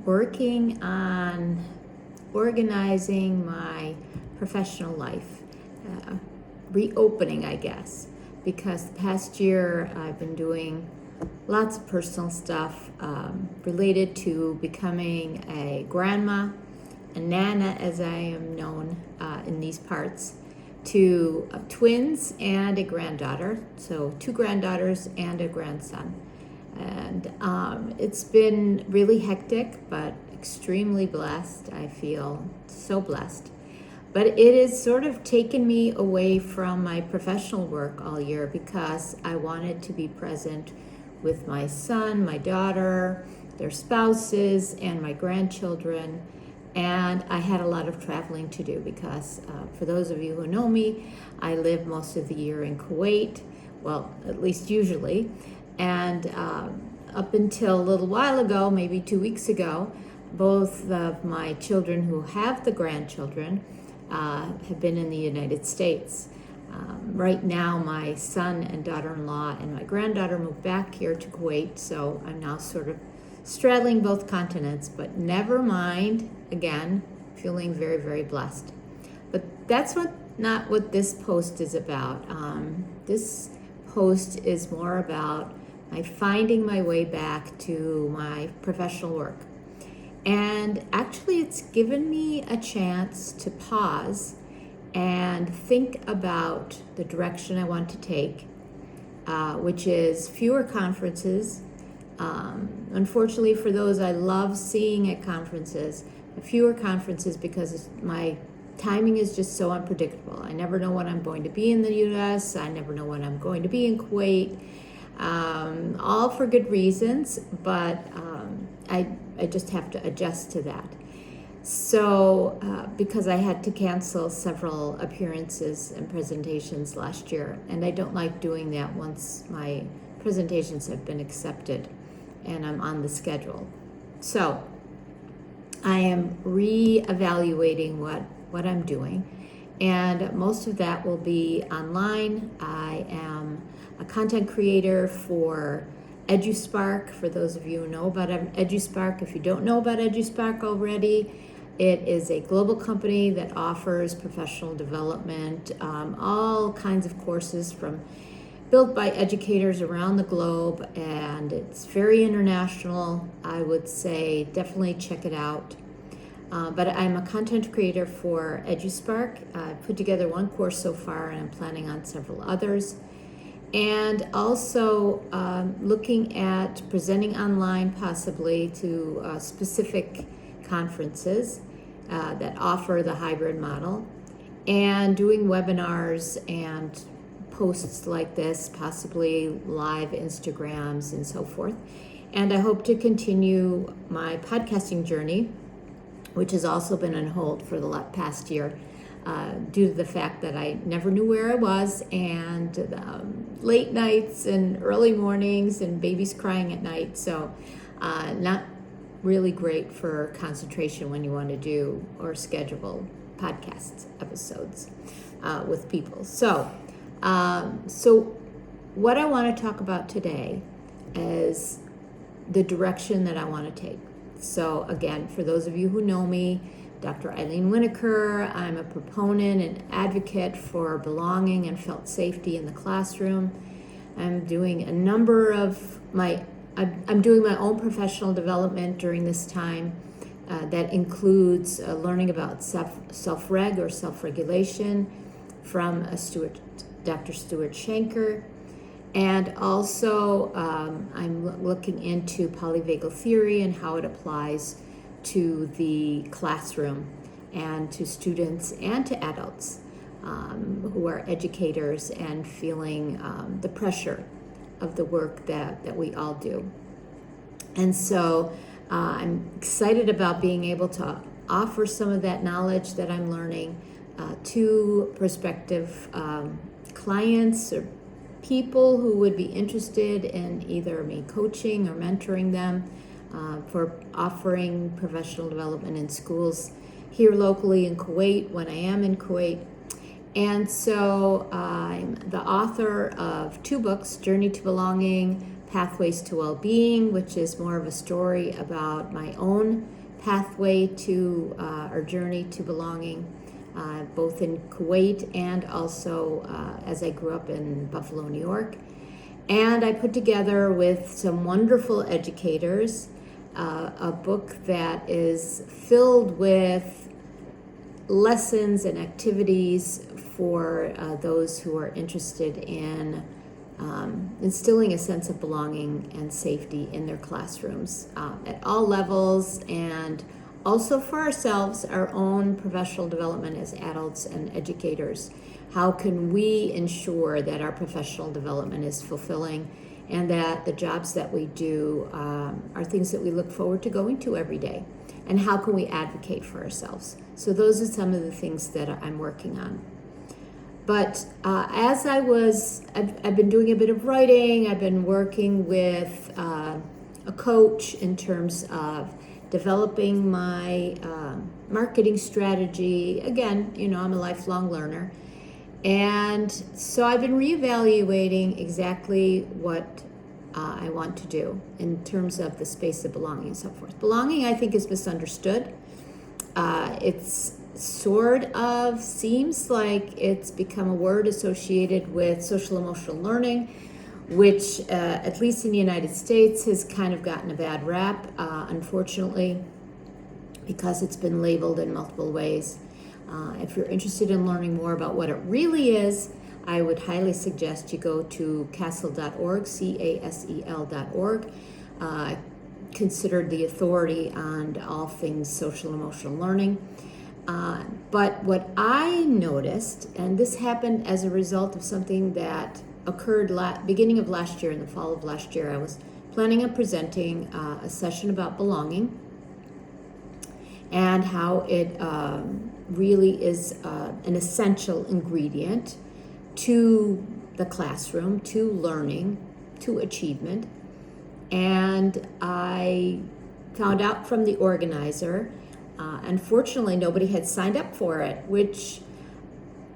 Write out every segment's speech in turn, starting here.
working on organizing my professional life, reopening, I guess, because the past year I've been doing lots of personal stuff related to becoming a grandma, a nana as I am known in these parts, to twins and a granddaughter, so 2 granddaughters and a grandson. And it's been really hectic, but extremely blessed. I feel so blessed. But it has sort of taken me away from my professional work all year because I wanted to be present with my son, my daughter, their spouses, and my grandchildren. And I had a lot of traveling to do because for those of you who know me, I live most of the year in Kuwait, well, at least usually. And up until a little while ago, maybe 2 weeks ago, both of my children who have the grandchildren have been in the United States. Right now, my son and daughter-in-law and my granddaughter moved back here to Kuwait, so I'm now sort of straddling both continents, but never mind, again, feeling very, very blessed. But that's not what this post is about. This post is more about my finding my way back to my professional work. And actually, it's given me a chance to pause and think about the direction I want to take, which is fewer conferences. Unfortunately, for those I love seeing at conferences, fewer conferences because my timing is just so unpredictable. I never know when I'm going to be in the U.S. I never know when I'm going to be in Kuwait. All for good reasons, but I just have to adjust to that. So because I had to cancel several appearances and presentations last year, and I don't like doing that once my presentations have been accepted and I'm on the schedule. So I am reevaluating what I'm doing, and most of that will be online. I am a content creator for EduSpark, for those of you who know about EduSpark. If you don't know about EduSpark already, it is a global company that offers professional development, all kinds of courses built by educators around the globe, and it's very international. I would say definitely check it out. But I'm a content creator for EduSpark. I've put together one course so far, and I'm planning on several others. And also looking at presenting online possibly to specific conferences that offer the hybrid model, and doing webinars and posts like this, possibly live Instagrams and so forth. And I hope to continue my podcasting journey, which has also been on hold for the past year due to the fact that I never knew where I was, and late nights and early mornings and babies crying at night. So not really great for concentration when you want to do or schedule podcast episodes with people. So what I want to talk about today is the direction that I want to take. So again, for those of you who know me, Dr. Eileen Winokur, I'm a proponent and advocate for belonging and felt safety in the classroom. I'm doing I'm doing my own professional development during this time that includes learning about self-reg or self-regulation from Dr. Stuart Shanker. And also I'm looking into polyvagal theory and how it applies to the classroom and to students and to adults who are educators and feeling the pressure of the work that we all do. And so I'm excited about being able to offer some of that knowledge that I'm learning to prospective clients or people who would be interested in either me coaching or mentoring them for offering professional development in schools here locally in Kuwait when I am in Kuwait. And so I'm the author of 2 books, Journey to Belonging, Pathways to Well-Being, which is more of a story about my own pathway to or journey to belonging, both in Kuwait and also as I grew up in Buffalo, New York. And I put together with some wonderful educators a book that is filled with lessons and activities for those who are interested in instilling a sense of belonging and safety in their classrooms at all levels, and also for ourselves, our own professional development as adults and educators. How can we ensure that our professional development is fulfilling and that the jobs that we do are things that we look forward to going to every day? And how can we advocate for ourselves? So those are some of the things that I'm working on. But as I've been doing a bit of writing, I've been working with a coach in terms of developing my marketing strategy. Again, I'm a lifelong learner. And so I've been reevaluating exactly what I want to do in terms of the space of belonging and so forth. Belonging, I think, is misunderstood. It's sort of seems like it's become a word associated with social emotional learning, which at least in the United States has kind of gotten a bad rap, unfortunately, because it's been labeled in multiple ways. If you're interested in learning more about what it really is, I would highly suggest you go to casel.org, CASEL.org. Considered the authority on all things social emotional learning. But what I noticed, and this happened as a result of something that occurred beginning of last year, in the fall of last year, I was planning on presenting a session about belonging and how it really is an essential ingredient to the classroom, to learning, to achievement. And I found out from the organizer, unfortunately, nobody had signed up for it, which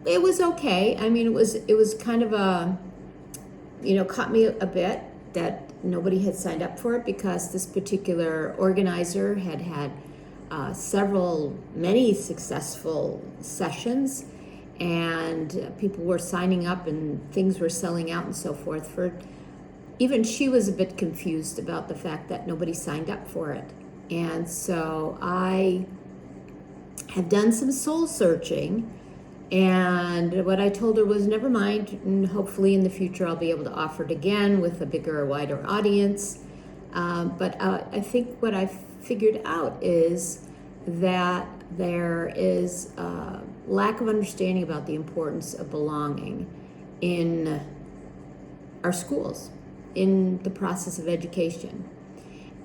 it was okay. I mean, it was kind of caught me a bit that nobody had signed up for it, because this particular organizer had many successful sessions, and people were signing up and things were selling out and so forth. Even she was a bit confused about the fact that nobody signed up for it. And so I have done some soul searching, and what I told her was, never mind, and hopefully in the future I'll be able to offer it again with a bigger, wider audience. But I think what I figured out is that there is a lack of understanding about the importance of belonging in our schools, in the process of education.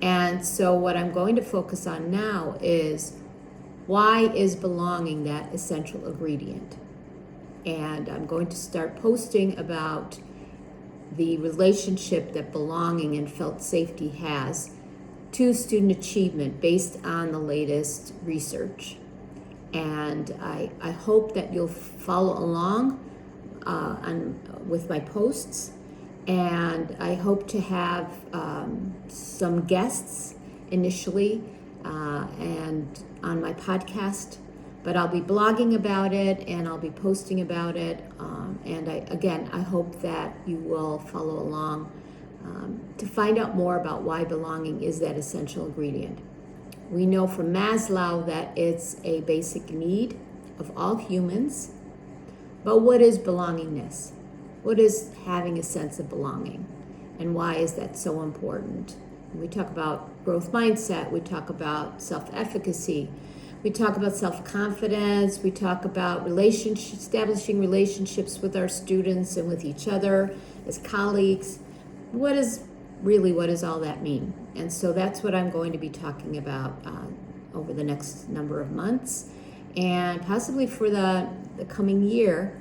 And so what I'm going to focus on now is, why is belonging that essential ingredient? And I'm going to start posting about the relationship that belonging and felt safety has to student achievement based on the latest research. And I hope that you'll follow along with my posts. And I hope to have some guests initially and on my podcast, but I'll be blogging about it and I'll be posting about it. And I hope that you will follow along to find out more about why belonging is that essential ingredient. We know from Maslow that it's a basic need of all humans, but what is belongingness? What is having a sense of belonging? And why is that so important? We talk about growth mindset, we talk about self-efficacy, we talk about self-confidence, we talk about establishing relationships with our students and with each other as colleagues. What does all that mean? And so that's what I'm going to be talking about over the next number of months, and possibly for the coming year.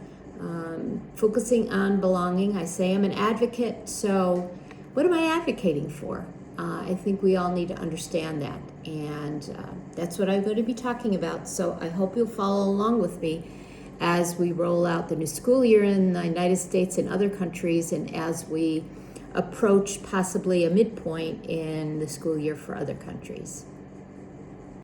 Focusing on belonging. I say I'm an advocate, so what am I advocating for? I think we all need to understand that, and that's what I'm going to be talking about. So I hope you'll follow along with me as we roll out the new school year in the United States and other countries, and as we approach possibly a midpoint in the school year for other countries.